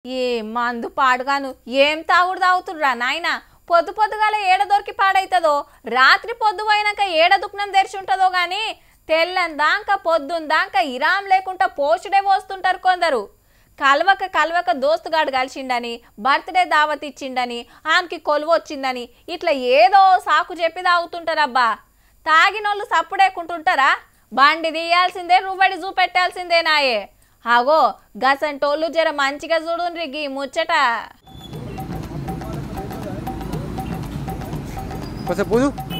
ఏ మందు పాడుగాను ఏం తాగుడు తాగుతుర్రా నాయనా పొద్దు పొద్దుగాల ఏడ దొరికి పాడైతదో రాత్రి పొద్దు పోయినాక ఏడ దుఃఖనం తెరిచి ఉంటుందో గాని తెల్లందాక పొద్దుందాక ఇరాం లేకుండా పోషుడే పోస్తుంటారు కొందరు. కలవక కలవక దోస్తుగాడు కలిసిండని బర్త్డే దావత్ ఇచ్చిండని ఆమెకి కొలువు వచ్చిందని ఇట్లా ఏదో సాకు చెప్పి తాగుతుంటారబ్బా. తాగినోళ్ళు సప్పుడేకుంటుంటారా? బండి తీయాల్సిందే రువ్వడి చూపెట్టాల్సిందే నాయే. ఆగో గసంటోళ్ళు జర మంచిగా చూడుండ్రి గీ ముచ్చట.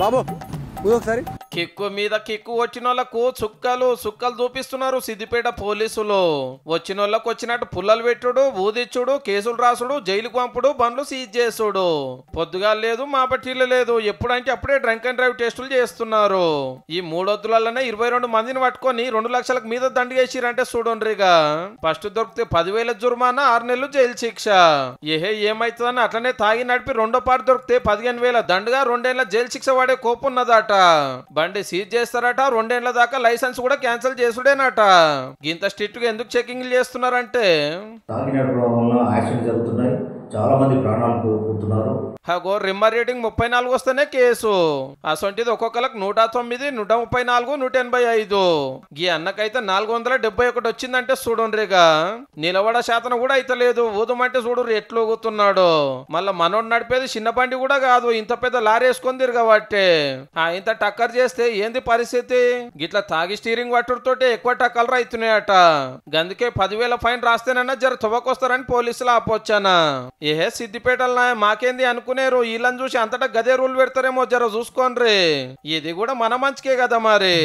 బాబు ఒకసారి కిక్కు మీద కిక్కు వచ్చినోళ్లకు చుక్కలు చూపిస్తున్నారు సిద్దిపేట పోలీసులు. వచ్చినోళ్లకు వచ్చినట్టు పుల్లలు పెట్టుడు, ఊదిచ్చుడు, కేసులు రాసుడు, జైలుకు పంపుడు, బండ్లు సీజ్ చేసుడు. పొద్దుగా లేదు మాపట్టిల్లు లేదు, ఎప్పుడంటే అప్పుడే డ్రంక్ అండ్ డ్రైవ్ టెస్టులు చేస్తున్నారు. ఈ మూడొద్దులలోనే 22 మందిని పట్టుకొని 2 లక్షలకు మీద దండగేసిరంటే చూడండిగా. ఫస్ట్ దొరికితే 10,000 జుర్మానా, 6 నెలలు జైలు శిక్ష. ఏమైతుందని అట్లనే తాగి నడిపి రెండో పాటు దొరికితే 15,000 దండగా 2 ఏళ్ల జైలు శిక్ష వాడే కోపు ఉన్నదట. బండి సీజ్ చేస్తారట, 2 ఏళ్ల దాకా లైసెన్స్ కూడా క్యాన్సిల్ చేసుడేనట. ఇంత స్ట్రిక్ట్ గా ఎందుకు చెకింగ్ చేస్తున్నారంటే చాలా మంది ప్రాణాలు కోల్పోతున్నారు. రిమ్మర్ రేటింగ్ 34 వస్తేనే కేసు. అసొంటిది ఒక్కొక్కరికి 109, 134, 185. ఈ అన్నకైతే 471 వచ్చిందంటే చూడండిగా. నిలబడ శాతం కూడా అయితే లేదు. ఊదమంటే చూడు ఎట్లు ఊగుతున్నాడు. మళ్ళా మనోడు నడిపేది చిన్న బండి కూడా కాదు, ఇంత పెద్ద లారీ వేసుకొని తిరగబట్టే. ఇంత టక్కర్ చేస్తే ఏంది పరిస్థితి? గిట్లా తాగి స్టీరింగ్ పట్టుడుతోటే ఎక్కువ టక్కలు రైతున్నాయట. గందుకే 10,000 ఫైన్ రాస్తేనన్నా జర తువ్వకొస్తారని పోలీసులు ఆపొచ్చానా. సిద్దిపేటలో మాకేంది అనుకునేరు, వీళ్ళని చూసి అంతటా గదే రూల్ పెడతారేమో జర చూసుకోండి. ఇది కూడా మన మంచికే కదా మరి.